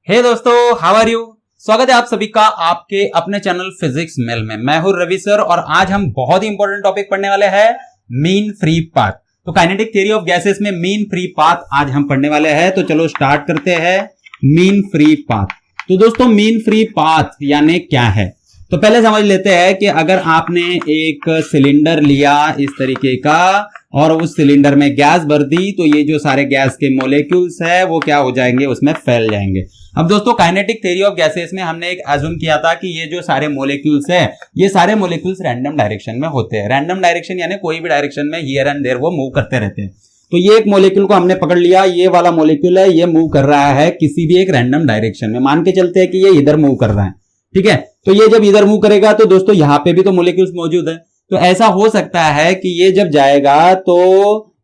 हे दोस्तों, how are you. स्वागत है आप सभी का आपके अपने चैनल फिजिक्स मेल में। मैं हूं रवि सर और आज हम बहुत ही इंपॉर्टेंट टॉपिक पढ़ने वाले हैं, मीन फ्री पाथ। तो काइनेटिक थ्योरी ऑफ गैसेस में मीन फ्री पाथ आज हम पढ़ने वाले हैं। तो चलो स्टार्ट करते हैं मीन फ्री पाथ। तो दोस्तों मीन फ्री पाथ यानी क्या है, तो पहले समझ लेते हैं कि अगर आपने एक सिलेंडर लिया इस तरीके का और उस सिलेंडर में गैस भर दी तो ये जो सारे गैस के मोलेक्यूल्स है वो क्या हो जाएंगे, उसमें फैल जाएंगे। अब दोस्तों काइनेटिक थ्योरी ऑफ गैसेस में हमने एक अज्यूम किया था कि ये जो सारे मोलेक्यूल्स है ये सारे मोलेक्यूल्स रैंडम डायरेक्शन में होते हैं। रैंडम डायरेक्शन यानी कोई भी डायरेक्शन में हियर एंड देयर वो मूव करते रहते हैं। तो ये एक मोलेक्यूल को हमने पकड़ लिया, ये वाला मोलेक्यूल है, ये मूव कर रहा है किसी भी एक रैंडम डायरेक्शन में। मान के चलते हैं कि ये इधर मूव कर रहा है, ठीक है। तो ये जब इधर मूव करेगा तो दोस्तों यहाँ पे भी तो मोलेक्यूल्स मौजूद है। तो ऐसा हो सकता है कि ये जब जाएगा तो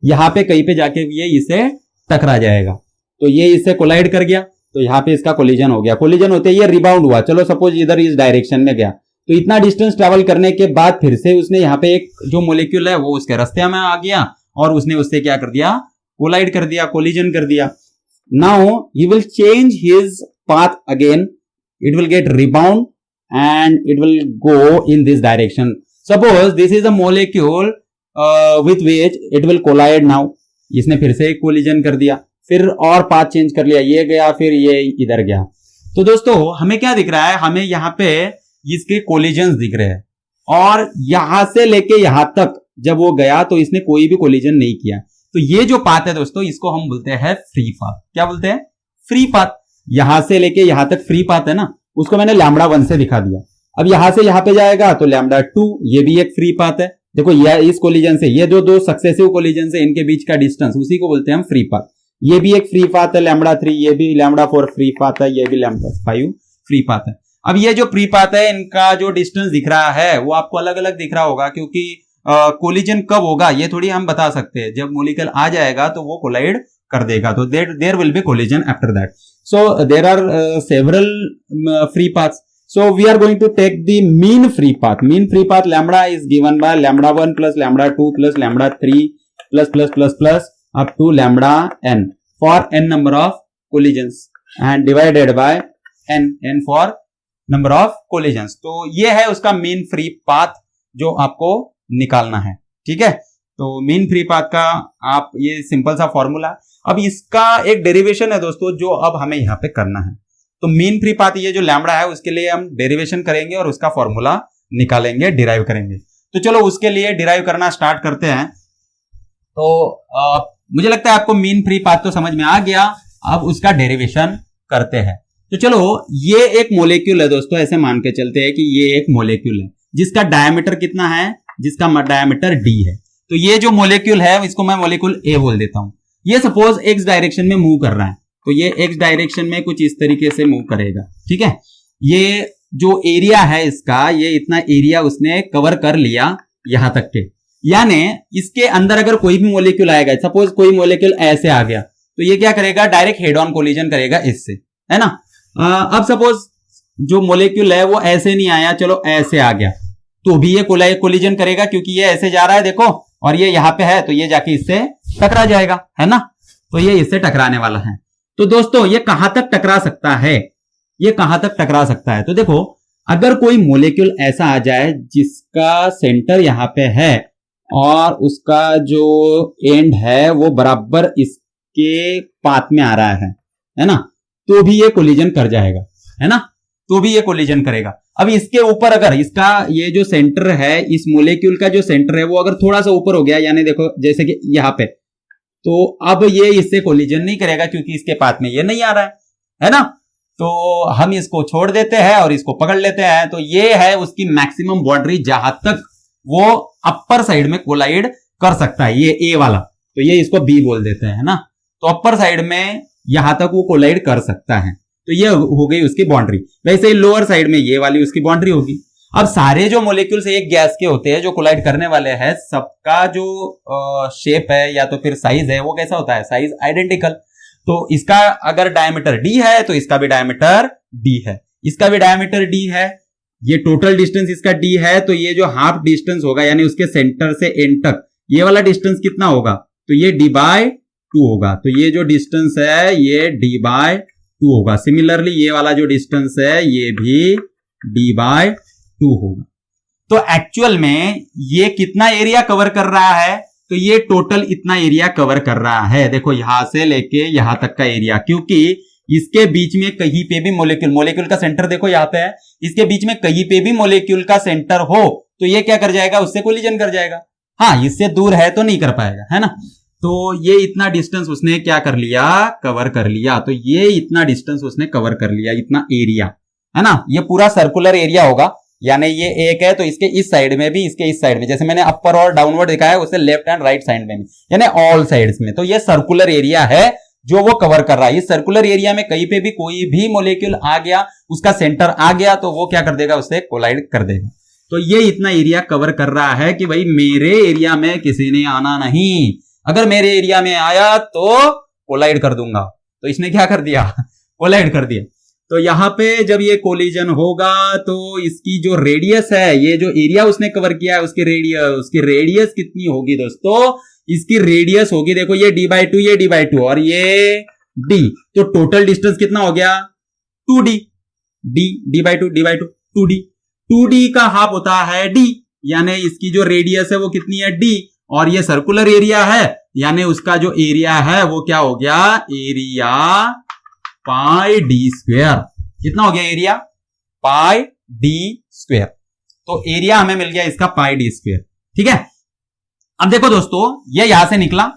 यहाँ पे कहीं पे जाके ये इससे टकरा जाएगा। तो ये इससे कोलाइड कर गया तो यहाँ पे इसका कोलिजन हो गया। कोलिजन होते ही ये रिबाउंड हुआ। चलो सपोज इधर इस डायरेक्शन में गया तो इतना डिस्टेंस ट्रेवल करने के बाद फिर से उसने यहाँ पे एक जो मोलेक्यूल है वो उसके रास्ते में आ गया और उसने उससे क्या कर दिया, कोलाइड कर दिया, कोलिजन कर दिया। Now he will change his path again, it will get rebound and it will go in this direction. Suppose this is a molecule with which it will collide now. इसने फिर से एक collision कर दिया, फिर और पाथ चेंज कर लिया, ये गया फिर ये इधर गया। तो दोस्तों हमें क्या दिख रहा है, हमें यहाँ पे इसके कोलिजन्स दिख रहे हैं और यहां से लेके यहां तक जब वो गया तो इसने कोई भी कोलिजन नहीं किया। तो ये जो पाथ है दोस्तों इसको हम बोलते हैं फ्री पाथ। क्या बोलते हैं? Free path. यहां से लेके यहां तक फ्री पाथ है ना, उसको मैंने लैम्बडा 1 से दिखा दिया। अब यहां से यहां पे जाएगा तो लैम्बडा 2, ये भी एक फ्री पाथ है। देखो ये इस कोलिजन से ये दो सक्सेसिव कोलिजन से इनके बीच का डिस्टेंस उसी को बोलते हैं हम फ्री पाथ। ये भी एक फ्री पाथ है लैम्बडा 3, ये भी लैम्बडा 4 फ्री पाथ है, ये भी लैम्बडा 5 फ्री पाथ है। अब ये जो फ्री पाथ है इनका जो डिस्टेंस दिख रहा है वो आपको अलग अलग दिख रहा होगा, क्योंकि कोलिजन कब होगा ये थोड़ी हम बता सकते हैं। जब मोलिक्यूल आ जाएगा तो वो कोलाइड कर देगा, तो there will be collision after that. So there are several free paths. So we are going to take the mean free path. Mean free path lambda is given by lambda 1 plus lambda 2 plus lambda 3 plus up to lambda n for n number of collisions and divided by n for number of collisions. तो ये है उसका mean free path जो आपको निकालना है, ठीक है। तो मीन फ्री पाथ का आप ये सिंपल सा फॉर्मूला। अब इसका एक डेरिवेशन है दोस्तों जो अब हमें यहाँ पे करना है। तो मीन फ्री पाथ ये जो लैम्बडा है उसके लिए हम डेरिवेशन करेंगे और उसका फॉर्मूला निकालेंगे, डिराइव करेंगे। तो चलो उसके लिए डिराइव करना स्टार्ट करते हैं। तो मुझे लगता है आपको मीन फ्री पाथ तो समझ में आ गया, अब उसका डेरिवेशन करते हैं। तो चलो ये एक मोलेक्यूल है दोस्तों, ऐसे मान के चलते हैं कि ये एक मोलेक्यूल है जिसका डायमीटर कितना है, जिसका डायमीटर d है। तो ये जो मोलेक्यूल है इसको मैं मोलेक्यूल A बोल देता हूं। ये सपोज x डायरेक्शन में मूव कर रहा है तो ये x डायरेक्शन में कुछ इस तरीके से मूव करेगा, ठीक है। ये जो एरिया है इसका, ये इतना एरिया उसने कवर कर लिया यहां तक के, यानी इसके अंदर अगर कोई भी मोलेक्यूल आएगा, सपोज कोई मोलेक्यूल ऐसे आ गया तो ये क्या करेगा, डायरेक्ट हेड ऑन कोलिजन करेगा इससे, है ना। अब सपोज जो मोलेक्यूल है वो ऐसे नहीं आया, चलो ऐसे आ गया तो भी ये कोलिजन करेगा, क्योंकि ये ऐसे जा रहा है देखो और ये यहां पे है तो ये जाके इससे टकरा जाएगा, है ना। तो ये इससे टकराने वाला है। तो दोस्तों ये कहां तक टकरा सकता है, ये कहां तक टकरा सकता है, तो देखो अगर कोई मोलेक्यूल ऐसा आ जाए जिसका सेंटर यहां पे है और उसका जो एंड है वो बराबर इसके पाथ में आ रहा है ना, तो भी ये कोलिजन कर जाएगा, है ना, तो भी ये कोलिजन करेगा। अब इसके ऊपर अगर इसका ये जो सेंटर है, इस मोलेक्यूल का जो सेंटर है वो अगर थोड़ा सा ऊपर हो गया, यानी देखो जैसे कि यहाँ पे, तो अब ये इससे कोलिजन नहीं करेगा क्योंकि इसके पाथ में ये नहीं आ रहा है ना। तो हम इसको छोड़ देते हैं और इसको पकड़ लेते हैं। तो ये है उसकी मैक्सिमम बाउंड्री जहां तक वो अपर साइड में कोलाइड कर सकता है, ये ए वाला। तो ये इसको बी बोल देते हैं, है ना। तो अपर साइड में यहां तक वो कोलाइड कर सकता है, तो ये हो गई उसकी बाउंड्री। वैसे ही लोअर साइड में ये वाली उसकी बाउंड्री होगी। अब सारे जो मोलेक्यूल्स एक गैस के होते हैं जो कोलाइड करने वाले हैं, सबका जो शेप है या तो फिर साइज है वो कैसा होता है, साइज आइडेंटिकल। तो इसका अगर डायमीटर d है तो इसका भी डायमीटर d है, इसका भी डायमीटर d है, ये टोटल डिस्टेंस इसका d है। तो ये जो हाफ डिस्टेंस होगा यानी उसके सेंटर से एंड तक ये वाला डिस्टेंस कितना होगा, तो ये d/2 होगा। तो ये जो डिस्टेंस है ये d/2 2 होगा। सिमिलरली ये वाला जो डिस्टेंस है ये भी d/2 होगा। तो एक्चुअल में ये कितना एरिया कवर कर रहा है, तो ये टोटल इतना एरिया कवर कर रहा है। देखो यहां से लेके यहां तक का एरिया, क्योंकि इसके बीच में कहीं पे भी मोलेक्यूल का सेंटर देखो यहां पे है, इसके बीच में कहीं पे भी मोलेक्यूल का सेंटर हो तो ये क्या कर जाएगा, उससे कोलिजन कर जाएगा। हाँ, इससे दूर है तो नहीं कर पाएगा, है ना। तो ये इतना डिस्टेंस उसने क्या कर लिया, कवर कर लिया। तो ये इतना डिस्टेंस उसने कवर कर लिया, इतना एरिया, है ना। ये पूरा सर्कुलर एरिया होगा, यानी ये एक है तो इसके इस साइड में भी, इसके इस साइड में, जैसे मैंने अपर और डाउनवर्ड दिखाया उससे लेफ्ट एंड राइट साइड में भी, यानी ऑल साइड्स में। तो ये सर्कुलर एरिया है जो वो कवर कर रहा है। इस सर्कुलर एरिया में कहीं पे भी कोई भी मॉलिक्यूल आ गया, उसका सेंटर आ गया, तो वो क्या कर देगा, उससे कोलाइड कर देगा। तो ये इतना एरिया कवर कर रहा है कि भाई मेरे एरिया में किसी ने आना नहीं, अगर मेरे एरिया में आया तो कोलाइड कर दूंगा। तो इसने क्या कर दिया, कोलाइड कर दिया। तो यहां पे जब ये कोलिजन होगा तो इसकी जो रेडियस है, ये जो एरिया उसने कवर किया है उसकी रेडियस कितनी होगी दोस्तों, इसकी रेडियस होगी, देखो ये d/2, ये d/2 और ये d, तो टोटल डिस्टेंस कितना हो गया 2d, d/2 2d, 2d का हाफ होता है d, यानी इसकी जो रेडियस है वो कितनी है d, और ये सर्कुलर एरिया है यानी उसका जो एरिया है वो क्या हो गया, एरिया पाई d स्क्वायर। कितना हो गया एरिया, पाई d स्क्वायर। तो एरिया हमें मिल गया इसका पाई d स्क्वायर, ठीक है। अब देखो दोस्तों, ये यहां से निकला,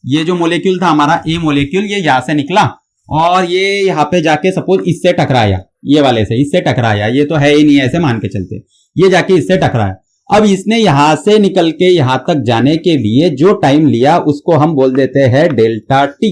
ये जो मोलेक्यूल था हमारा ए मोलेक्यूल, ये यहां से निकला और ये यहां पे जाके सपोज इससे टकराया, ये वाले से इससे टकराया, ये तो है ही नहीं ऐसे मान के चलते, ये जाके इससे टकराया। अब इसने यहां से निकल के यहां तक जाने के लिए जो टाइम लिया उसको हम बोल देते हैं डेल्टा टी।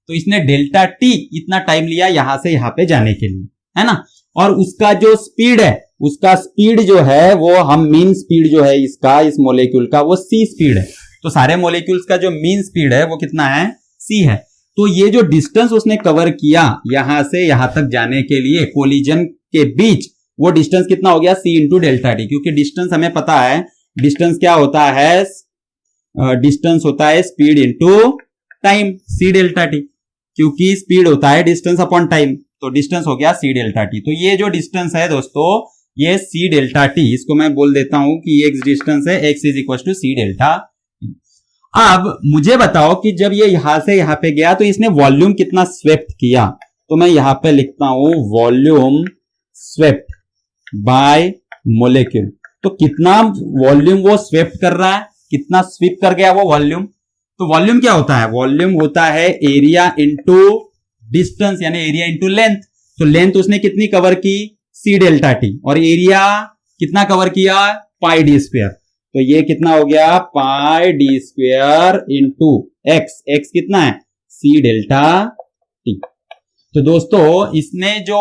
तो इसने डेल्टा टी इतना टाइम लिया यहां से यहां पे जाने के लिए, है ना। और उसका जो स्पीड है, उसका स्पीड जो है वो हम मीन स्पीड जो है इसका, इस मोलेक्यूल का, वो सी स्पीड है। तो सारे मोलेक्यूल्स का जो मीन स्पीड है वो कितना है, सी है। तो ये जो डिस्टेंस उसने कवर किया यहां से यहां तक जाने के लिए कोलिजन के बीच, वो डिस्टेंस कितना हो गया, सी इंटू डेल्टा टी। क्योंकि डिस्टेंस हमें पता है, डिस्टेंस क्या होता है, डिस्टेंस होता है speed into time, C delta T. क्योंकि स्पीड होता है डिस्टेंस अपॉन टाइम, तो डिस्टेंस हो गया सी डेल्टा टी। तो ये जो डिस्टेंस है दोस्तों, ये सी डेल्टा टी, इसको मैं बोल देता हूं कि ये एक्स डिस्टेंस है, x is equal to c delta t. अब मुझे बताओ कि जब ये यहां से यहां पे गया तो इसने वॉल्यूम कितना स्वेप्ट किया। तो मैं यहां पे लिखता हूं वॉल्यूम स्वेप्ट बाय मोलेक्यूल। तो कितना वॉल्यूम वो स्वेप्ट कर रहा है, कितना स्वीप कर गया वो वॉल्यूम। तो वॉल्यूम क्या होता है, वॉल्यूम होता है एरिया इंटू डिस्टेंस, यानी एरिया इंटू लेंथ। तो लेंथ उसने कितनी कवर की, सी डेल्टा टी, और एरिया कितना कवर किया, पाई डी स्क्वायर। तो ये कितना हो गया, pi d square into x, x कितना है, सी डेल्टा टी। तो दोस्तों इसने जो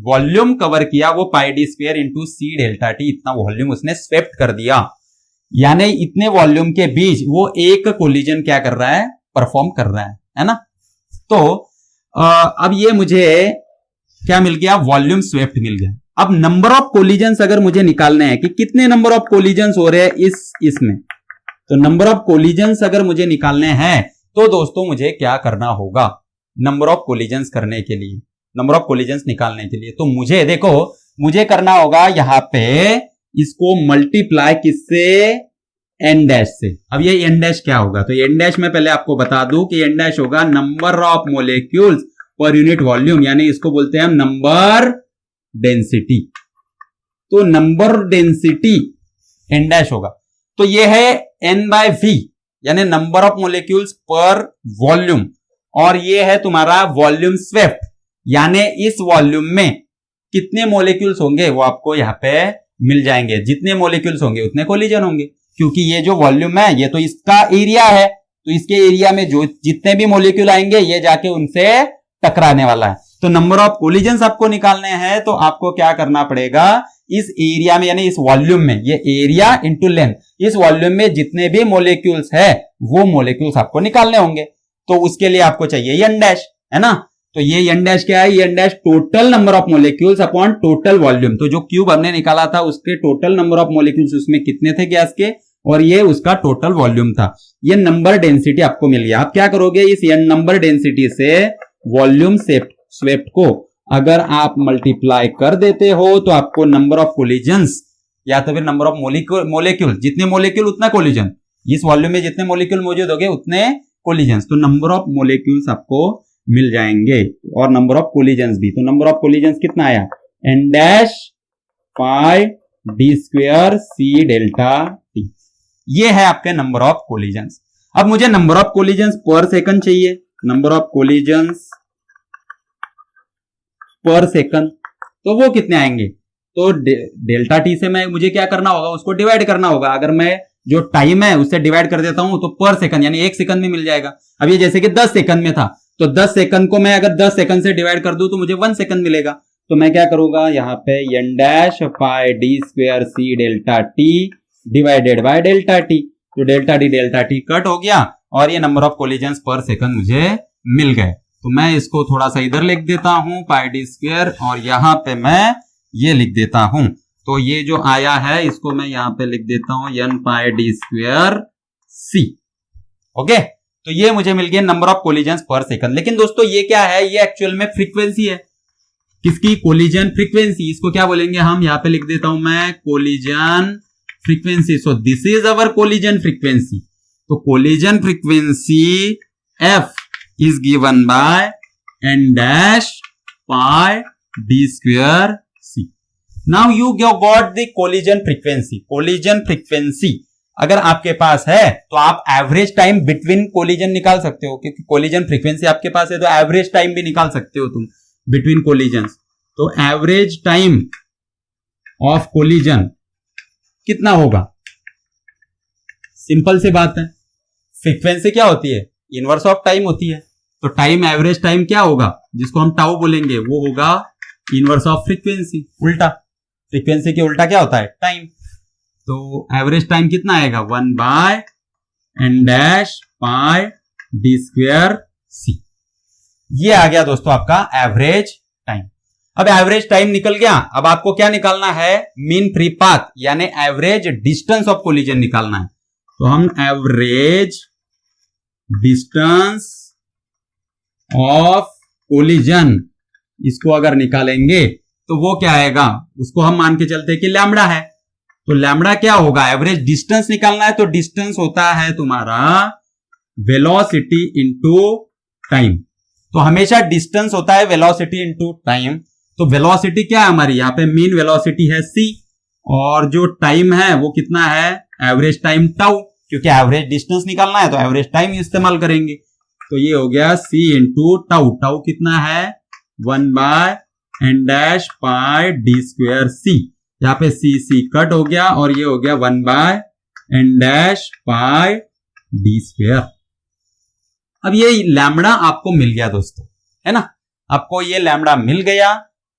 वॉल्यूम कवर किया वो pi d square into c delta t, इतना वॉल्यूम उसने स्वेप्ट कर दिया। यानी इतने वॉल्यूम के बीच वो एक कोलिजन क्या कर रहा है, परफॉर्म कर रहा है ना। तो अब ये मुझे क्या मिल गया, वॉल्यूम स्वेप्ट मिल गया। अब नंबर ऑफ कोलिजन्स अगर मुझे निकालने हैं कि कितने नंबर ऑफ कोलिजन्स हो रहे हैं इसमें, तो नंबर ऑफ कोलिजन्स अगर मुझे निकालने हैं तो दोस्तों मुझे क्या करना होगा, नंबर ऑफ कोलिजन्स करने के लिए, नंबर ऑफ कोलिजन्स निकालने के लिए, तो मुझे देखो मुझे करना होगा यहां पे इसको मल्टीप्लाई किससे, एन डैश से। अब ये एन डैश क्या होगा, तो एन डैश में पहले आपको बता दूं कि एन डैश होगा number of molecules per unit volume, यानी इसको बोलते हैं हम नंबर डेंसिटी। तो नंबर डेंसिटी एन डैश होगा। तो ये है एन बाय वी, यानी नंबर ऑफ मोलेक्यूल्स पर वॉल्यूम, और ये है तुम्हारा वॉल्यूम स्वेप्ट, यानी इस वॉल्यूम में कितने मोलेक्यूल्स होंगे वो आपको यहां पे मिल जाएंगे। जितने मोलेक्यूल्स होंगे उतने कोलिजन होंगे, क्योंकि ये जो वॉल्यूम है ये तो इसका एरिया है, तो इसके एरिया में जो जितने भी मोलेक्यूल आएंगे ये जाके उनसे टकराने वाला है। तो नंबर ऑफ कोलिजन्स आपको निकालने हैं तो आपको क्या करना पड़ेगा, इस एरिया में यानी इस वॉल्यूम में, ये एरिया इंटू लेंथ, इस वॉल्यूम में जितने भी मोलेक्यूल्स है वो मोलेक्यूल्स आपको निकालने होंगे। तो उसके लिए आपको चाहिए एन डैश, है ना। तो ये एन डैश क्या है, n dash total number of molecules upon total volume. तो जो क्यूब हमने निकाला था उसके टोटल नंबर ऑफ मोलेक्यूल्स उसमें कितने थे गैस के, और ये उसका टोटल वॉल्यूम था। ये नंबर डेंसिटी आपको मिल गया। आप क्या करोगे, इस नंबर डेंसिटी से वॉल्यूम स्वेप्ट को अगर आप मल्टीप्लाई कर देते हो तो आपको नंबर ऑफ कोलिजन्स या तो फिर नंबर ऑफ मोलिक्यूल, जितने मोलिक्यूल उतना कोलिजन, इस वॉल्यूम में जितने मोलिक्यूल मौजूद होंगे उतने कोलिजन्स, तो नंबर ऑफ मोलिक्यूल्स आपको मिल जाएंगे और नंबर ऑफ कोलिजन्स भी। तो नंबर ऑफ कोलिजन्स कितना आया, n dash pi d square c delta t, ये है आपके नंबर ऑफ कोलिजन्स। अब मुझे number of collisions per second चाहिए, number of collisions per second, तो वो कितने आएंगे, तो डेल्टा टी से मुझे क्या करना होगा, उसको डिवाइड करना होगा। अगर मैं जो टाइम है उससे डिवाइड कर देता हूं तो पर सेकंड यानी 1 सेकंड में मिल जाएगा। अब ये जैसे कि 10 सेकंड में था, तो 10 सेकंड को मैं अगर 10 सेकंड से डिवाइड कर दूं तो मुझे 1 सेकंड मिलेगा। तो मैं क्या करूंगा, यहाँ पे n dash pi d square c delta t divided by delta t, तो डेल्टा टी कट हो गया और ये number of collisions per second मुझे मिल गए। तो मैं इसको थोड़ा सा इधर लिख देता हूं पाई डी स्क्वायर और यहां पे मैं ये लिख देता हूं, तो ये जो आया है इसको मैं यहां पे लिख देता हूं n पाई डी स्क्वायर सी। ओके, तो ये मुझे मिल गया number of collisions per second. लेकिन दोस्तों ये क्या है, ये एक्चुअल में फ्रीक्वेंसी है, किसकी, कोलिजन फ्रीक्वेंसी। इसको क्या बोलेंगे हम, यहां पे लिख देता हूं मैं collision frequency. So this is our collision frequency. तो collision frequency f is given by n dash pi d square c. Now you got the collision frequency. Collision frequency अगर आपके पास है तो आप एवरेज टाइम बिटवीन कोलिजन निकाल सकते हो, क्योंकि कोलिजन फ्रीक्वेंसी आपके पास है तो एवरेज टाइम भी निकाल सकते हो तुम बिटवीन कोलिजन्स। तो एवरेज टाइम ऑफ कोलिजन कितना होगा, सिंपल सी बात है, फ्रीक्वेंसी क्या होती है, इनवर्स ऑफ टाइम होती है। तो टाइम एवरेज टाइम क्या होगा, जिसको हम टाउ बोलेंगे, वो होगा इनवर्स ऑफ फ्रीक्वेंसी, उल्टा। फ्रीक्वेंसी के उल्टा क्या होता है, टाइम। तो एवरेज टाइम कितना आएगा, 1 by n dash pi d square c. ये आ गया दोस्तों आपका एवरेज टाइम। अब एवरेज टाइम निकल गया, अब आपको क्या निकालना है, मीन फ्री पाथ यानी एवरेज डिस्टेंस ऑफ कोलिजन निकालना है। तो हम एवरेज डिस्टेंस ऑफ कोलिजन इसको अगर निकालेंगे तो वो क्या आएगा, उसको हम मान के चलते हैं कि लैम्बडा है। तो लैम्बडा क्या होगा, एवरेज डिस्टेंस निकालना है तो डिस्टेंस होता है तुम्हारा वेलोसिटी इनटू टाइम। तो हमेशा डिस्टेंस होता है वेलोसिटी इनटू टाइम। तो वेलोसिटी क्या है हमारी, यहां पे मीन वेलोसिटी है c और जो टाइम है वो कितना है, एवरेज टाइम टाउ, क्योंकि एवरेज डिस्टेंस निकालना है तो एवरेज टाइम इस्तेमाल करेंगे। तो ये हो गया c इंटू टाउ, टाउ कितना है 1 by n dash pi d square c, यहाँ पे c कट हो गया और ये हो गया 1 by n dash pi d square. अब ये लैम्बडा आपको मिल गया दोस्तों, है ना, आपको ये लैम्बडा मिल गया,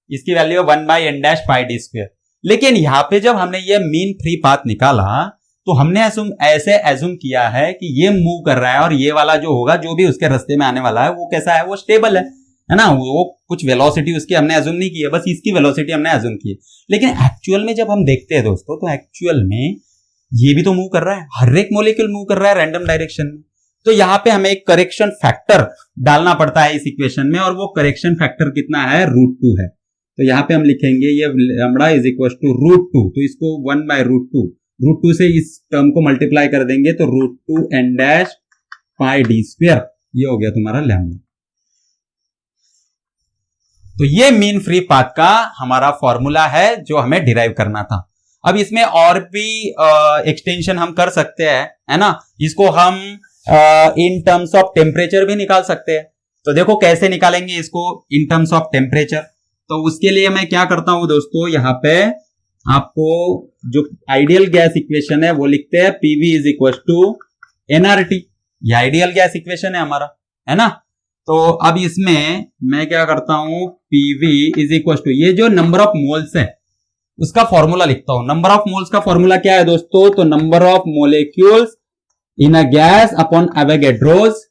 इसकी value 1 by n dash pi d square. लेकिन यहाँ पे जब हमने ये मीन फ्री पाथ निकाला तो हमने ऐसे एज्यूम किया है कि ये मूव कर रहा है और ये वाला जो होगा, जो भी उसके रास्ते में आने वाला है वो कैसा है, वो स्टेबल है ना, वो कुछ वेलोसिटी उसकी हमने एज्यूम नहीं की है, बस इसकी वेलोसिटी हमने एज्यूम की है। लेकिन एक्चुअल में जब हम देखते हैं दोस्तों तो एक्चुअल में ये भी तो मूव कर रहा है, हर एक मॉलिक्यूल मूव कर रहा है रैंडम डायरेक्शन में। तो यहाँ पे हमें एक करेक्शन फैक्टर डालना पड़ता है इस इक्वेशन में, और वो करेक्शन फैक्टर कितना है, √2 है। तो यहाँ पे हम लिखेंगे ये लैम्बडा इज इक्वल टू √2, तो इसको 1 बाय √2 से इस टर्म को मल्टीप्लाई कर देंगे तो √2 n dash pi d square, ये हो गया तुम्हारा लैम्बडा। तो ये मीन फ्री पाथ का हमारा फॉर्मूला है जो हमें डिराइव करना था। अब इसमें और भी एक्सटेंशन हम कर सकते हैं, है ना, इसको हम इन टर्म्स ऑफ टेम्परेचर भी निकाल सकते हैं। तो देखो कैसे निकालेंगे इसको इन टर्म्स ऑफ टेम्परेचर। तो उसके लिए मैं क्या करता हूं दोस्तों, यहाँ पे आपको जो आइडियल गैस इक्वेशन है वो लिखते हैं PV is equal to nRT, ये आइडियल गैस इक्वेशन है हमारा, है ना। तो अब इसमें मैं क्या करता हूं, PV इज इक्वल टू ये जो नंबर ऑफ मोल्स है उसका फॉर्मूला लिखता हूं। नंबर ऑफ मोल्स का फॉर्मूला क्या है दोस्तों, तो number of molecules in a gas upon Avogadro's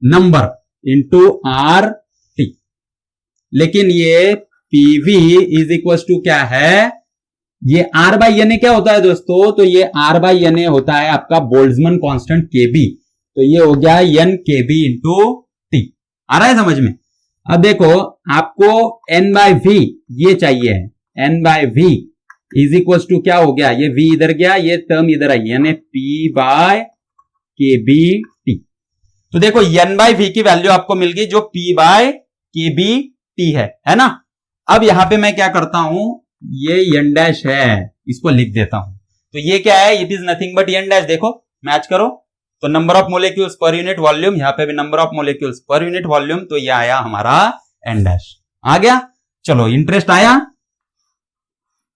number into RT। लेकिन ये PV इज इक्वल टू क्या है, ये R बाई एन क्या होता है दोस्तों, तो ये R बाई एन होता है आपका बोल्ट्जमैन कांस्टेंट KB। तो ये हो गया n KB इंटू T, आ रहा है समझ में। अब देखो आपको n बाय वी ये चाहिए है, n by V is equal to क्या हो गया, ये v इधर गया, ये टर्म इधर आई, यानी p बाय के बी टी। तो देखो n बाय वी की वैल्यू आपको मिल गई जो p बाय के बी टी है ना। अब यहां पे मैं क्या करता हूं, ये n डैश है, इसको लिख देता हूं। तो ये क्या है, it is nothing but n dash. देखो मैच करो, तो number of molecules per unit volume, यहां पे भी number of molecules per unit volume, तो ये आया हमारा n डैश। आ गया, चलो इंटरेस्ट आया,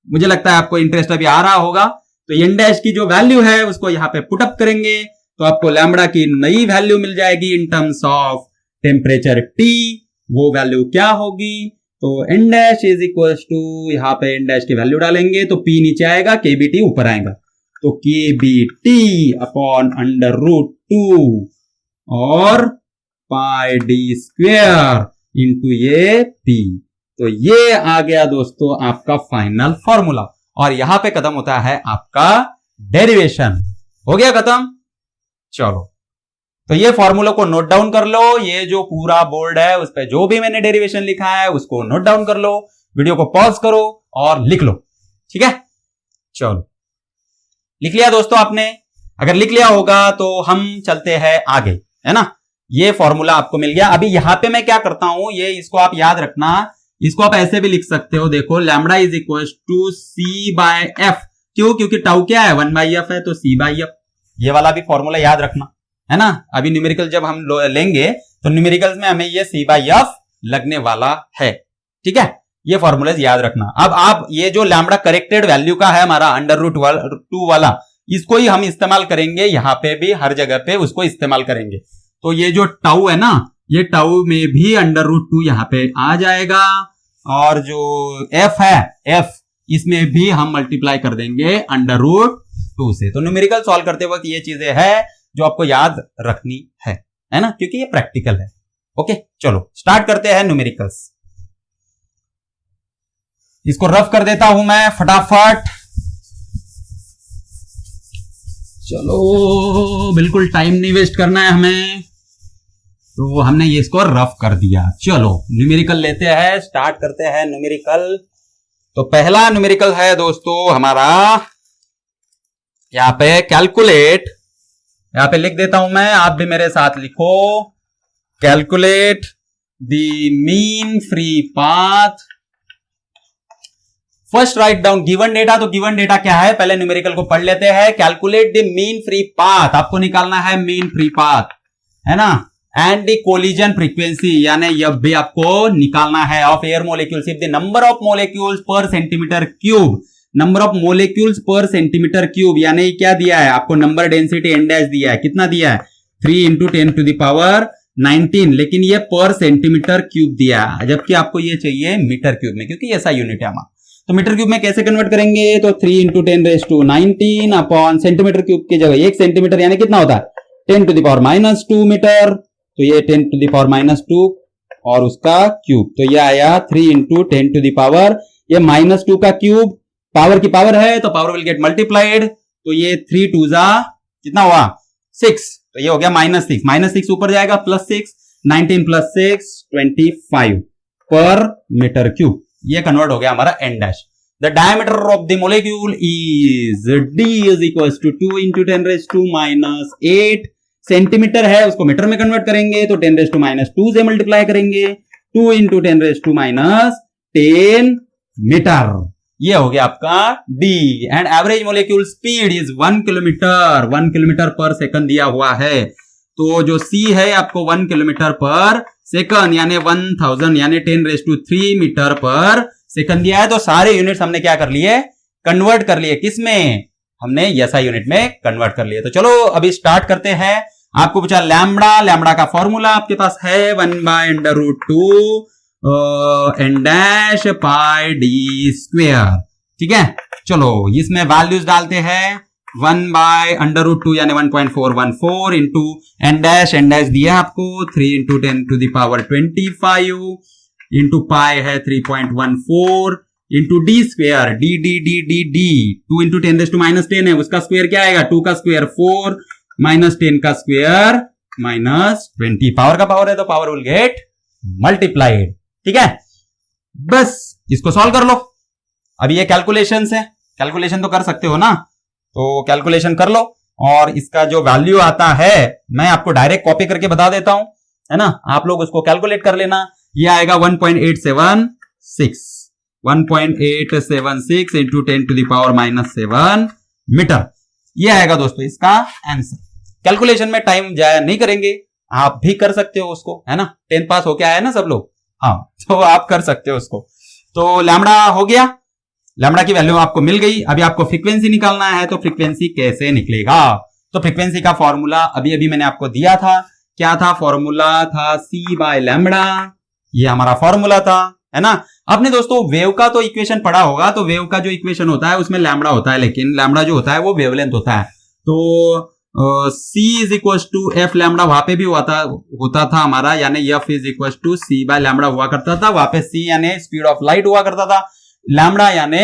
मुझे लगता है आपको इंटरेस्ट अभी आ रहा होगा। तो n डैश की जो वैल्यू है उसको यहां पे पुट अप करेंगे, तो आपको लैम्बडा की नई वैल्यू मिल जाएगी in terms of temperature T। वो वैल्यू क्या होगी, तो n dash is equal to, यहां पे n डैश की वैल्यू डालेंगे तो P नीचे आएगा, KBT ऊपर आएगा, तो KBT अपॉन अंडर रूट 2 और पाई डी स्क्वेयर इंटू ये P। तो ये आ गया दोस्तों आपका फाइनल फॉर्मूला, और यहां पे खत्म होता है आपका डेरिवेशन। हो गया खत्म। चलो तो ये फॉर्मूला को नोट डाउन कर लो, ये जो पूरा बोर्ड है उस पर जो भी मैंने डेरिवेशन लिखा है उसको नोट डाउन कर लो, वीडियो को पॉज करो और लिख लो, ठीक है। चलो लिख लिया दोस्तों आपने, अगर लिख लिया होगा तो हम चलते हैं आगे, है ना। ये फॉर्मूला आपको मिल गया। अभी यहां पे मैं क्या करता हूं, ये इसको आप याद रखना, इसको आप ऐसे भी लिख सकते हो, देखो lambda is equal to c by f. क्यों, क्योंकि टाउ क्या है 1 बाई एफ है, तो सी बाई एफ। ये वाला भी फॉर्मूला याद रखना, है ना। अभी न्यूमेरिकल जब हम लेंगे तो न्यूमेरिकल्स में हमें ये सी बाई एफ लगने वाला है, ठीक है। ये फॉर्मूला याद रखना। अब आप ये जो लैम्बडा करेक्टेड वैल्यू का है हमारा अंडर रूट 2 वाला, इसको ही हम इस्तेमाल करेंगे, यहां पे भी हर जगह पे उसको इस्तेमाल करेंगे। तो ये जो टाउ है ना, ये टाउ में भी अंडर रूट 2 यहां पे आ जाएगा, और जो एफ है, एफ इसमें भी हम मल्टीप्लाई कर देंगे अंडर रूट 2 से। तो न्यूमेरिकल सॉल्व करते वक्त ये चीजें हैं जो आपको याद रखनी है ना, क्योंकि ये प्रैक्टिकल है। ओके चलो स्टार्ट करते हैं न्यूमेरिकल्स। इसको रफ कर देता हूं मैं फटाफट, चलो बिल्कुल टाइम नहीं वेस्ट करना है हमें, तो हमने ये इसको रफ कर दिया। चलो न्यूमेरिकल लेते हैं, स्टार्ट करते हैं न्यूमेरिकल। तो पहला न्यूमेरिकल है दोस्तों हमारा, यहां पे कैलकुलेट, यहां पे लिख देता हूं मैं, आप भी मेरे साथ लिखो, calculate the mean free path. First write down given data. तो गिवन डेटा क्या है, पहले न्यूमेरिकल को पढ़ लेते हैं। Calculate the mean free path, आपको निकालना है मीन फ्री पाथ, है ना। एंड द कोलिजन फ्रीक्वेंसी, यानी यह भी आपको निकालना है, of air molecules if the number of molecules per centimetre cube, number of molecules per centimetre cube, यानी क्या दिया है आपको, नंबर डेंसिटी एन डैश दिया है, कितना दिया है 3 इंटू 10 टू द पावर 19, लेकिन ये पर सेंटीमीटर क्यूब दिया है, जबकि आपको ये चाहिए मीटर क्यूब में, क्योंकि ऐसा यूनिट है हमारा। तो मीटर क्यूब में कैसे कन्वर्ट करेंगे, तो 3 into 10 raise to 19 upon centimetre cube की जगह 1 सेंटीमीटर यानी कितना होता है 10 to the power minus 2 metre, तो ये 10 टू द पावर माइनस 2 और उसका क्यूब, तो ये आया 3 इंटू 10 टू द पावर, ये माइनस 2 का क्यूब, पावर की पावर है तो पावर विल गेट मल्टीप्लाइड, तो ये 3 टू जा कितना हुआ 6, तो ये हो गया -6, -6 ऊपर जाएगा +6, 19 + 6 25 पर मीटर क्यूब, ये कन्वर्ट हो गया हमारा n dash. The diameter of the molecule is d is equal to 2 into 10 raise to -8 centimetre है, उसको मीटर में कन्वर्ट करेंगे तो 10 रेज टू -2 से मल्टीप्लाई करेंगे, 2 इंटू 10 रेज टू -10 मीटर, ये हो गया आपका d। And average molecule speed is 1 kilometre पर सेकंड दिया हुआ है, तो जो c है आपको 1 किलोमीटर पर सेकंड यानी 1000 यानी 10⁻³ मीटर पर सेकंड दिया है। तो सारे यूनिट्स हमने क्या कर लिए, कन्वर्ट कर लिए, किसमें, हमने SI यूनिट में कन्वर्ट कर लिए। तो चलो अभी स्टार्ट करते हैं। आपको पूछा लैम्बडा का फॉर्मूला आपके पास है 1/√2 n dash pi d square, ठीक है। चलो इसमें वैल्यूज डालते हैं, 1/√2 यानी 1.414 इंटू n डैश दिया आपको 3 into 10 to the power 25 into pi है 3.14 into d square, d 2 into 10⁻10 है, उसका स्क्वायर क्या आएगा 2 का स्क्वायर 4 -10 का स्क्वायर -20, पावर का पावर है तो पावर विल गेट मल्टीप्लाइड। ठीक है, बस इसको सॉल्व कर लो। अभी ये कैलकुलेशन है, कैलकुलेशन तो कर सकते हो ना, तो कैलकुलेशन कर लो और इसका जो वैल्यू आता है मैं आपको डायरेक्ट कॉपी करके बता देता हूं, है ना, आप लोग उसको कैलकुलेट कर लेना। ये आएगा 1.876 1.876 इंटू 10⁻⁻7 मीटर। ये आएगा दोस्तों इसका आंसर। कैलकुलेशन में टाइम जाया नहीं करेंगे, आप भी कर सकते हो उसको, है ना, 10th पास होके आया ना सब लोग, हाँ, तो आप कर सकते हो उसको। तो लैम्बडा हो गया, लैम्बडा की वैल्यू आपको मिल गई। अभी आपको फ्रीक्वेंसी निकालना है, तो फ्रीक्वेंसी कैसे निकलेगा? तो फ्रीक्वेंसी का फॉर्मूला अभी अभी मैंने आपको दिया था। क्या था फॉर्मूला? था c/लैम्बडा, ये हमारा फॉर्मूला था, है ना। आपने दोस्तों वेव का तो इक्वेशन पढ़ा होगा, तो वेव का जो इक्वेशन होता है उसमें लैम्बडा होता है, लेकिन लैम्बडा जो होता है वो वेवलेंथ होता है। तो c is equal to f lambda वहां पे भी होता था हमारा, यानी f इज इक्वल टू c/लैम्बडा हुआ करता था। वहां पे c यानी स्पीड ऑफ लाइट हुआ करता था, लैम्बडा यानी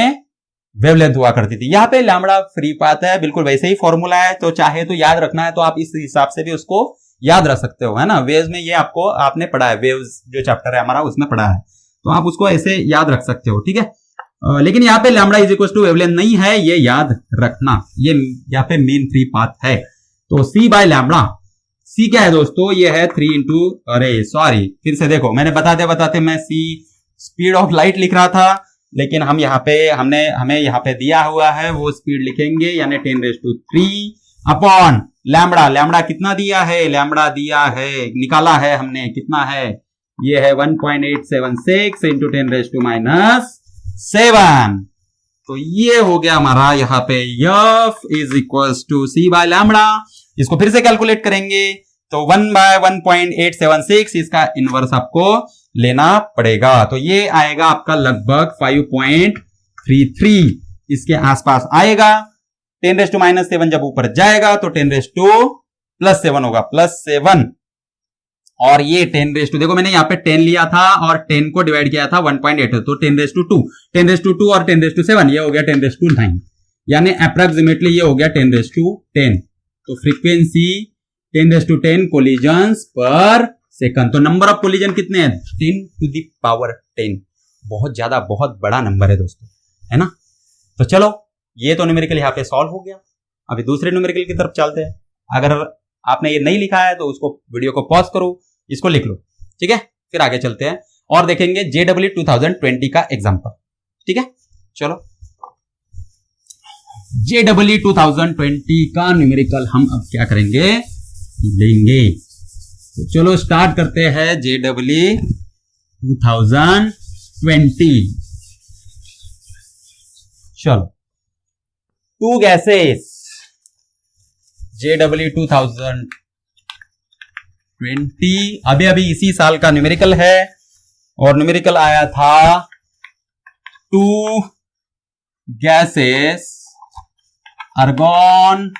वेवलेंथ हुआ करती थी। यहाँ पे लैम्बडा फ्री पाथ है, बिल्कुल वैसे ही फॉर्मूला है, तो चाहे तो याद रखना है तो आप इस हिसाब से भी उसको याद रख सकते हो, है ना। वेव्स में ये आपको आपने पढ़ा है, वेव्स जो चैप्टर है हमारा उसमें पढ़ा है, तो आप उसको ऐसे याद रख सकते हो। ठीक है, लेकिन यहाँ पे lambda is equal to wavelength नहीं है, ये याद रखना, ये यहाँ पे मीन फ्री पाथ है। तो c/लैम्बडा, c क्या है दोस्तों? ये है 3 इंटू, अरे सॉरी, फिर से देखो, मैंने बताते बताते मैं c स्पीड ऑफ लाइट लिख रहा था, लेकिन हम यहाँ पे हमें यहाँ पे दिया हुआ है वो स्पीड लिखेंगे, यानी 10⁻³ अपॉन लैम्बडा। लैम्बडा कितना दिया है? लैम्बडा दिया है, निकाला है हमने, कितना है? ये है 1.876 इंटू 10⁻⁻7। तो ये हो गया हमारा यहाँ पे f इज इक्वल टू c/लैम्बडा। इसको फिर से कैलकुलेट करेंगे तो 1/1.876 इसका इनवर्स आपको लेना पड़ेगा, तो ये आएगा आपका लगभग 5.33 इसके आसपास आएगा। 10⁻⁻7 जब ऊपर जाएगा तो 10⁻+7 होगा, +7, और ये 10⁻, देखो मैंने यहाँ पे 10 लिया था और 10 को डिवाइड किया था 1.8, तो 10⁻2 10⁻2 और 10⁻7 ये हो गया 10⁻9, यानी अप्रोक्सीमेटली ये हो गया 10⁻10। तो फ्रीक्वेंसी 10⁻10 कोलिजन्स पर सेकंड। तो नंबर ऑफ कोलिजन कितने हैं? 10⁻10। बहुत ज्यादा, बहुत बड़ा नंबर है दोस्तों, है ना। तो चलो, ये तो न्यूमेरिकल यहाँ पे सॉल्व हो गया। अभी दूसरे न्यूमेरिकल की तरफ चलते हैं। अगर आपने ये नहीं लिखा है तो उसको वीडियो को पॉज करो, इसको लिख लो, ठीक है, फिर आगे चलते हैं और देखेंगे JEE 2020 का एग्जाम्पल। ठीक है, चलो JEE 2020 का न्यूमेरिकल हम अब क्या करेंगे, लेंगे। तो चलो स्टार्ट करते हैं JEE 2020। चलो, 2 गैसेस, JEE 2020 अभी अभी इसी साल का न्यूमेरिकल है, और न्यूमेरिकल आया था 2 गैसेस आर्गन।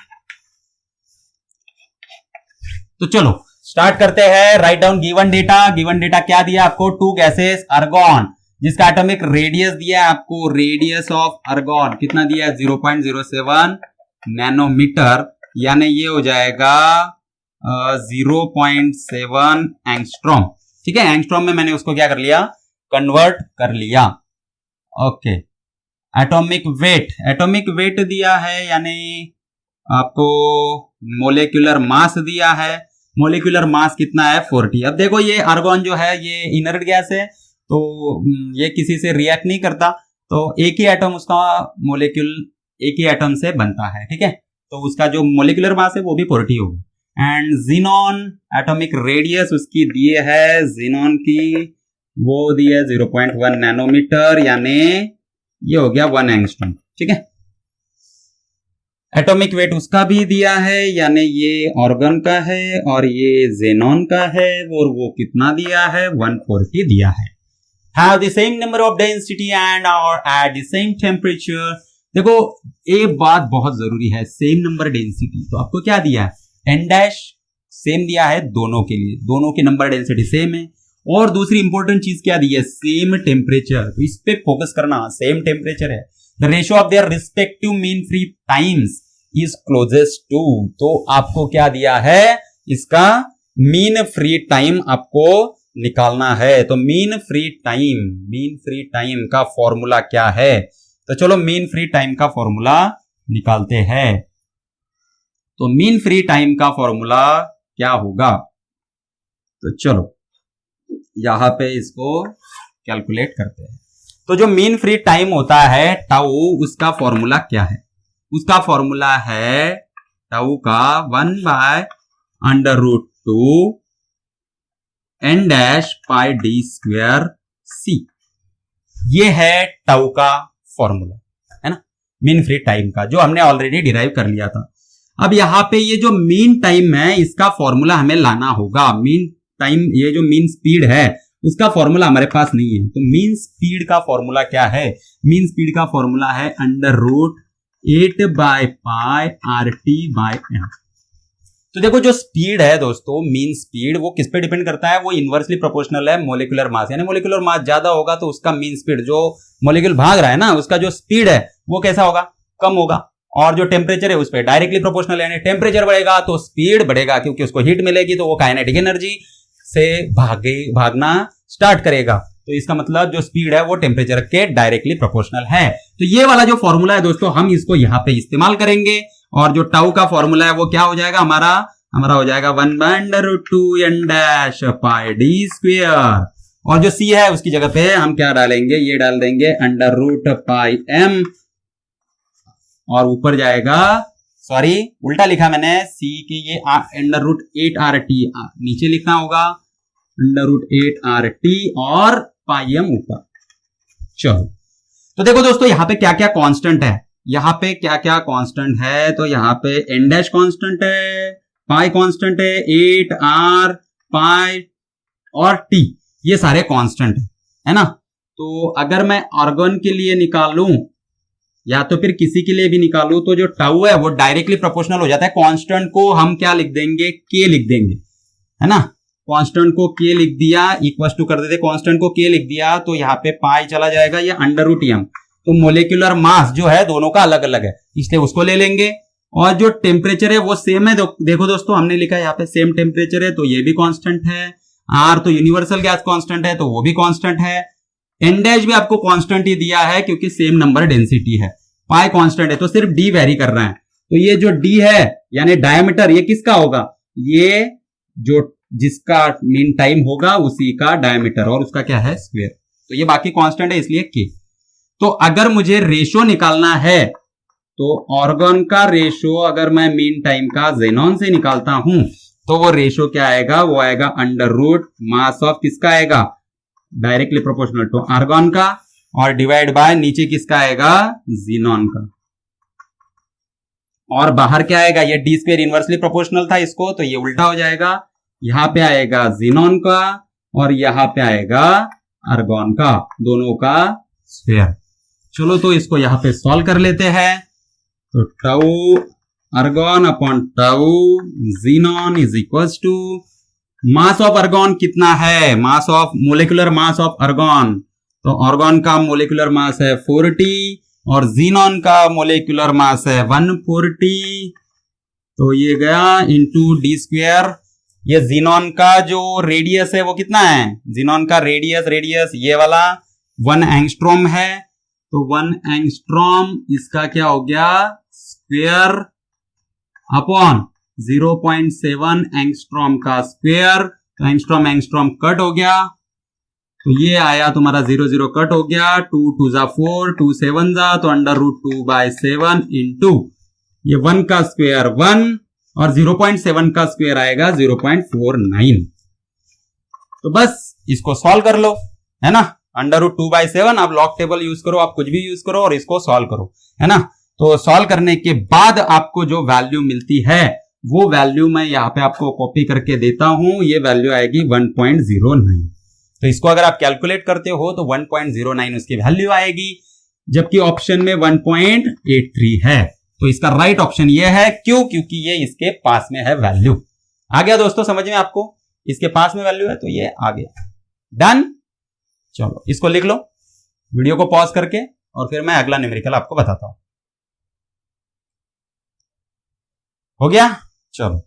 तो चलो स्टार्ट करते हैं। Write down given data. Given data क्या दिया आपको? 2 गैसेस आर्गन, जिसका एटॉमिक रेडियस दिया है आपको, रेडियस ऑफ आर्गन कितना दिया है? 0.07 नैनोमीटर, यानी ये हो जाएगा 0.7 एंगस्ट्रॉम। ठीक है, एंगस्ट्रॉम में मैंने उसको क्या कर लिया? कन्वर्ट कर लिया। Okay, atomic weight, atomic weight दिया है, यानी आपको मोलेक्युलर मास दिया है। मोलेक्युलर मास कितना है? 40। अब देखो ये आर्गन जो है ये इनर्ट गैस है, तो ये किसी से रिएक्ट नहीं करता, तो एक ही एटम उसका मोलेक्यूल एक ही एटम से बनता है। ठीक है, तो उसका जो मोलेकुलर मास है वो भी 40 होगा। एंड जीनॉन एटॉमिक रेडियस उसकी दिए है, जीनॉन की वो दी है 0.1 नैनोमीटर, यानी ये हो गया 1 एंगस्ट्रॉम। ठीक है, एटॉमिक वेट उसका भी दिया है, यानी ये ऑर्गन का है और ये जेनॉन का है, और वो कितना दिया है? 140 दिया है। Have the same number of density and are at the same temperature। देखो एक बात बहुत जरूरी है, सेम नंबर डेंसिटी। तो आपको क्या दिया है? n' सेम दिया है दोनों के लिए, दोनों के नंबर डेंसिटी सेम है। और दूसरी इंपॉर्टेंट चीज क्या दी है? Same temperature. तो इस पे फोकस करना, सेम टेम्परेचर है। The ratio of their respective mean free times is closest to. तो आपको क्या दिया है? इसका मीन फ्री टाइम आपको निकालना है। तो मीन फ्री टाइम का फॉर्मूला क्या है? तो चलो मीन फ्री टाइम का फॉर्मूला निकालते हैं। तो मीन फ्री टाइम का फॉर्मूला क्या होगा? तो चलो यहां पे इसको कैलकुलेट करते हैं। तो जो मीन फ्री टाइम होता है टाउ, उसका फॉर्मूला क्या है? उसका फॉर्मूला है टाउ का 1/√2 n dash pi d square c. ये है टाउ का फॉर्मूला, है ना, मीन फ्री टाइम का, जो हमने ऑलरेडी डिराइव कर लिया था। अब यहां पे ये जो मीन टाइम है इसका फॉर्मूला हमें लाना होगा। मीन टाइम, ये जो मीन स्पीड है उसका फॉर्मूला हमारे पास नहीं है। तो मीन स्पीड का फॉर्मूला क्या है? मीन स्पीड का फॉर्मूला है √8/π/RT/m। तो देखो जो स्पीड है दोस्तों, मीन स्पीड, वो किस पे डिपेंड करता है? वो इनवर्सली प्रोपोर्शनल है मोलिकुलर मास, यानी मोलिकुलर मास ज्यादा होगा तो उसका मीन स्पीड, जो मोलिक्यूल भाग रहा है ना, उसका जो स्पीड है वो कैसा होगा? कम होगा। और जो टेम्परेचर है उस पर डायरेक्टली प्रोपोर्शनल, यानी टेम्परेचर बढ़ेगा तो स्पीड बढ़ेगा, क्योंकि उसको हीट मिलेगी तो वो काइनेटिक एनर्जी से भागना स्टार्ट करेगा। तो इसका मतलब जो स्पीड है वो टेम्परेचर के डायरेक्टली प्रोपोर्शनल है। तो ये वाला जो फॉर्मूला है दोस्तों, हम इसको यहां पे इस्तेमाल करेंगे। और जो टाउ का फॉर्मूला है वो क्या हो जाएगा? हमारा हो जाएगा 1/√2 n dash pi d square. और जो सी है उसकी जगह पे हम क्या डालेंगे? ये डाल देंगे √πm। और ऊपर जाएगा, सॉरी उल्टा लिखा मैंने, सी की ये √8RT नीचे लिखना होगा, √8RT और πm ऊपर। चलो तो देखो दोस्तों यहां पे क्या क्या कांस्टेंट है, यहां पे क्या क्या कांस्टेंट है। तो यहां पे n डैश कांस्टेंट है, पाई कांस्टेंट है, 8R, पाई और t, ये सारे कांस्टेंट है ना। तो अगर मैं आर्गन के लिए निकालूं या तो फिर किसी के लिए भी निकालूं, तो जो टाउ है वो डायरेक्टली प्रोपोर्शनल हो जाता है। कांस्टेंट को हम क्या लिख देंगे? k लिख देंगे, है ना। कांस्टेंट को k लिख दिया, इक्वल टू कर देते, कांस्टेंट को k लिख दिया तो यहाँ पे पाई चला जाएगा, ये √m। तो मोलिकुलर मास जो है दोनों का अलग अलग है, इसलिए उसको ले लेंगे। और जो टेम्परेचर है वो सेम है। देखो दोस्तों हमने लिखा है यहाँ पे सेम टेम्परेचर है, तो ये भी कांस्टेंट है। R तो यूनिवर्सल गैस कांस्टेंट है, तो वो भी कांस्टेंट है। n डैश भी आपको कांस्टेंट ही दिया है क्योंकि सेम नंबर डेंसिटी है। पाई कांस्टेंट है तो सिर्फ d वेरी कर रहा है। तो ये जो d है यानी डायमीटर, ये किसका होगा? ये जो जिसका मीन टाइम होगा उसी का डायमीटर, और उसका क्या है? स्क्वायर। तो ये बाकी कांस्टेंट है इसलिए k। तो अगर मुझे रेशो निकालना है तो ऑर्गन का रेशो अगर मैं मीन टाइम का जेनॉन से निकालता हूं तो वो रेशो क्या आएगा? वो आएगा √ मास ऑफ किसका आएगा? डायरेक्टली प्रोपोर्शनल टू आर्गन का, और डिवाइड बाय नीचे किसका आएगा? जीनॉन का। और बाहर क्या आएगा? ये डी स्क्वायर इनवर्सली प्रोपोर्शनल था इसको, तो ये उल्टा हो जाएगा। यहां पे आएगा जीनॉन का और यहां पे आएगा आर्गन का, दोनों का स्क्वायर। चलो तो इसको यहां पे सॉल्व कर लेते हैं। तो tau argon upon tau xenon is equal to mass of argon कितना है? Mass of molecular mass of argon, तो आर्गन का मोलिकुलर मास है 40 और जीनॉन का मोलिकुलर मास है 140। तो ये गया इंटू डी स्क्वायर। ये जीनॉन का जो रेडियस है वो कितना है? जीनॉन का रेडियस ये वाला 1 एंगस्ट्रॉम है, तो 1 एंगस्ट्रॉम इसका क्या हो गया? स्क्वायर अपॉन 0.7 एंगस्ट्रॉम का स्क्वायर। तो एंगस्ट्रॉम कट हो गया, तो ये आया तुम्हारा 0 0 कट हो गया, 2 2 जा 4, 2 7 जा, तो √2/7 इंटू ये 1 का स्क्वायर 1 और 0.7 का स्क्वायर आएगा 0.49। तो बस इसको सॉल्व कर लो, है ना। √2/7 आप लॉग टेबल यूज करो, आप कुछ भी यूज करो और इसको सॉल्व करो, है ना। तो सॉल्व करने के बाद आपको जो वैल्यू मिलती है वो वैल्यू मैं यहाँ पे आपको कॉपी करके देता हूं। ये वैल्यू आएगी 1.09। तो इसको अगर आप कैलकुलेट करते हो तो 1.09 उसकी वैल्यू आएगी, जबकि ऑप्शन में 1.83 है। तो इसका राइट ऑप्शन ये है, क्यों? क्योंकि ये इसके पास में है वैल्यू। आ गया दोस्तों समझ में आपको? इसके पास में वैल्यू है तो ये आ गया। डन। चलो इसको लिख लो वीडियो को पॉज करके, और फिर मैं अगला न्यूमेरिकल आपको बताता हूं। हो गया? चलो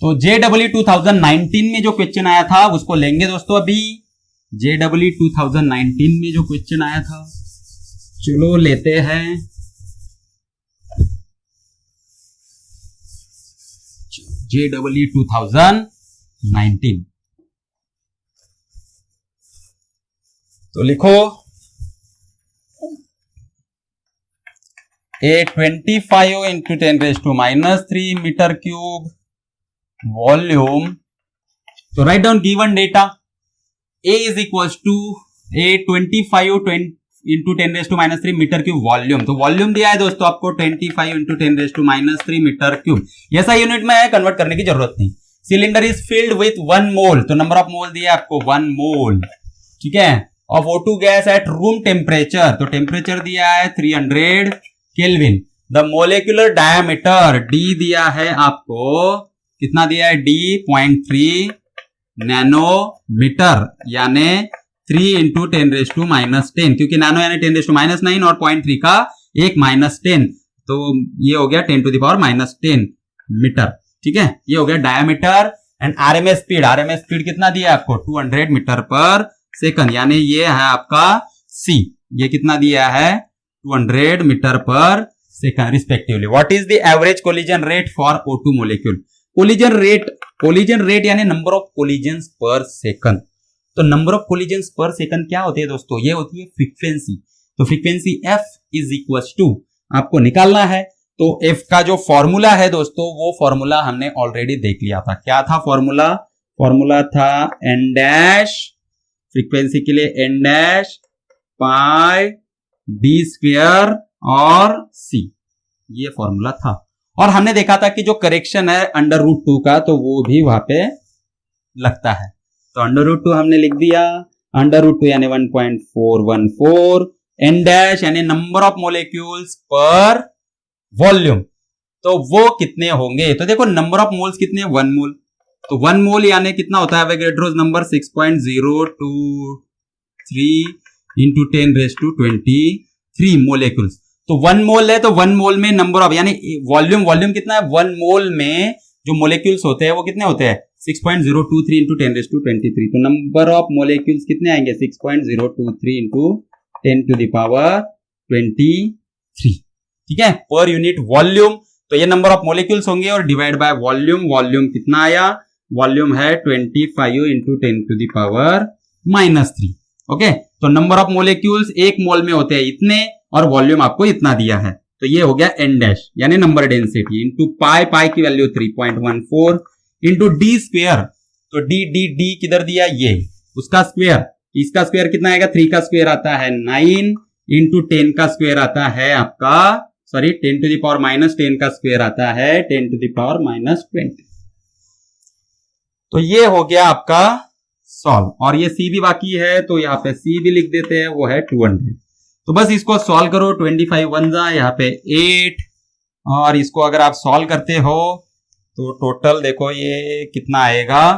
तो JEE 2019 में जो क्वेश्चन आया था उसको लेंगे दोस्तों अभी। JEE 2019 में जो क्वेश्चन आया था, चलो लेते हैं। JEE 2019 तो लिखो a 25 into 10 raised to minus 3 meter cube volume. So write down given data. A is equals to a 25 into 10 raised to minus 3 metre cube volume. तो वॉल्यूम दिया है दोस्तों आपको 25 into 10 raised to minus 3 metre cube. ऐसा unit में है, convert करने की जरूरत नहीं। Cylinder is filled with 1 mole, तो नंबर ऑफ मोल दिया है आपको 1 मोल, ठीक है, of O2 gas at room temperature. तो टेम्परेचर दिया है 300 kelvin. The molecular diameter D दिया है आपको, कितना दिया है D 0.3 नैनोमीटर, यानी 3 into 10 raised to minus 10, क्योंकि नैनो यानी 10 raised to minus 9 और 0.3 का एक minus 10, तो ये हो गया 10 to the power minus 10 metre, ठीक है। ये हो गया डायमीटर। एंड आरएमएस स्पीड कितना दिया है आपको 200 मीटर पर सेकंड, यानी ये है आपका C। ये कितना दिया है 200 metre per second respectively. What is the average collision rate for O2 molecule? Collision rate यानी number of collisions per second. तो number of collisions per second क्या होती है दोस्तों? ये होती है फ्रीक्वेंसी। तो frequency F is equal to आपको निकालना है। तो F का जो फॉर्मूला है दोस्तों, वो फॉर्मूला हमने ऑलरेडी देख लिया था। क्या था फॉर्मूला था n डैश, फ्रीक्वेंसी के लिए n डैश पाई d स्क्वायर और c, ये फॉर्मूला था। और हमने देखा था कि जो करेक्शन है √2 का, तो वो भी वहां पे लगता है। तो √2 हमने लिख दिया, √2 यानी 1.414, n डैश यानी नंबर ऑफ मोलिक्यूल्स पर वॉल्यूम, तो वो कितने होंगे? तो देखो नंबर ऑफ मोल्स कितने, 1 मोल। तो 1 मोल यानी कितना होता है Avogadro's number 6.023 into 10 raised to 23 molecules. तो 1 मोल है, तो 1 मोल में नंबर ऑफ यानी वॉल्यूम कितना है, 1 मोल में जो मोलिक्यूल्स होते हैं वो कितने होते हैं 6.023 into 10 raised to 23। तो नंबर ऑफ मोलिक्यूल्स कितने आएंगे 6.023 into 10 to the power 23, ठीक है, पर यूनिट वॉल्यूम। तो ये नंबर ऑफ मोलिक्यूल्स होंगे और डिवाइड बाय वॉल्यूम कितना आया, वॉल्यूम है 25 into 10 to the power -3। Okay, तो नंबर ऑफ मोलिक्यूल्स 1 मोल में होते हैं इतने और वॉल्यूम आपको इतना दिया है। तो ये हो गया n डैश यानी नंबर डेंसिटी इंटू पाई की वैल्यू 3.14 इंटू d स्क्वायर। तो d किधर दिया, ये उसका स्क्वायर, इसका स्क्वायर कितना आएगा 3 का स्क्वायर आता है 9 इंटू 10 का स्क्वायर आता है आपका 10 to the power -10 का स्क्वायर आता है 10 to the power -20। तो ये हो गया आपका सॉल्व। और ये C भी बाकी है, तो यहाँ पे C भी लिख देते हैं, वो है 200। तो बस इसको सॉल्व करो, 25 1 जा यहाँ पे 8, और इसको अगर आप सॉल्व करते हो तो टोटल देखो ये कितना आएगा।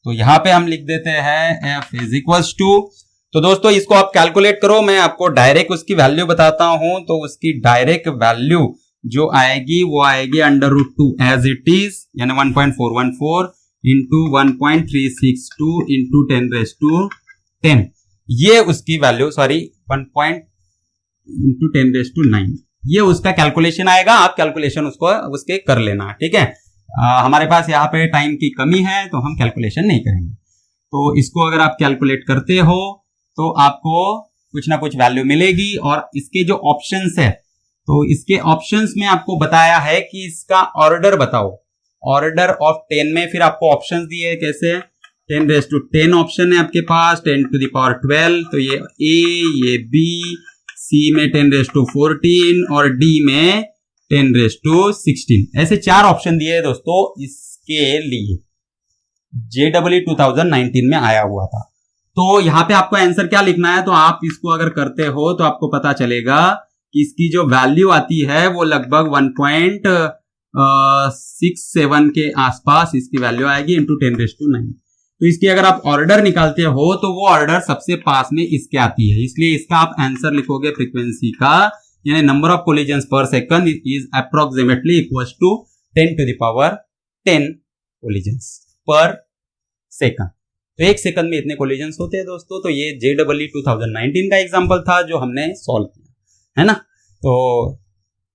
तो यहाँ पे हम लिख देते हैं F इज इक्वल्स टू, तो दोस्तों इसको आप कैलकुलेट करो, मैं आपको डायरेक्ट उसकी वैल्यू बताता हूं। तो उसकी डायरेक्ट वैल्यू जो आएगी वो आएगी √2 एज इट इज, यानी 1.414 इंटू 1.362 इंटू 10 raised to 10, ये उसकी वैल्यू 1 इंटू 10 raised to 9, ये उसका कैलकुलेशन आएगा। आप कैलकुलेशन उसके कर लेना, ठीक है। हमारे पास यहाँ पे टाइम की कमी है तो हम कैलकुलेशन नहीं करेंगे। तो इसको अगर आप कैलकुलेट करते हो तो आपको कुछ ना कुछ वैल्यू मिलेगी। और इसके जो ऑप्शंस है, तो इसके ऑप्शंस में आपको बताया है कि इसका ऑर्डर बताओ, ऑर्डर ऑफ 10 में फिर आपको ऑप्शंस दिए है कैसे, 10 raised to 10 ऑप्शन है आपके पास, 10 to the power 12, तो ये A, ये B, C में 10 raised to 14 और D में 10 raised to 16, ऐसे 4 ऑप्शन दिए है दोस्तों इसके लिए। JEE 2019 में आया हुआ था। तो यहाँ पे आपको आंसर क्या लिखना है, तो आप इसको अगर करते हो तो आपको पता चलेगा कि इसकी जो वैल्यू आती है वो लगभग 1.67 के आसपास इसकी वैल्यू आएगी इंटू 10 raised to 9। तो इसकी अगर आप ऑर्डर निकालते हो तो वो ऑर्डर सबसे पास में इसके आती है, इसलिए इसका आप आंसर लिखोगे फ्रीक्वेंसी का, यानी number of collisions per second is approximately equal to 10 to the power 10 collisions per second. तो एक सेकंड में इतने कोलिजन्स होते हैं दोस्तों। तो ये JEE 2019 का एग्जाम्पल था जो हमने सॉल्व किया है ना। तो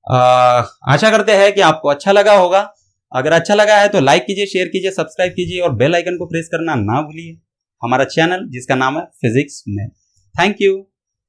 आशा करते हैं कि आपको अच्छा लगा होगा। अगर अच्छा लगा है तो लाइक कीजिए, शेयर कीजिए, सब्सक्राइब कीजिए और बेल आइकन को प्रेस करना ना भूलिए। हमारा चैनल जिसका नाम है फिजिक्स मैल। Thank you.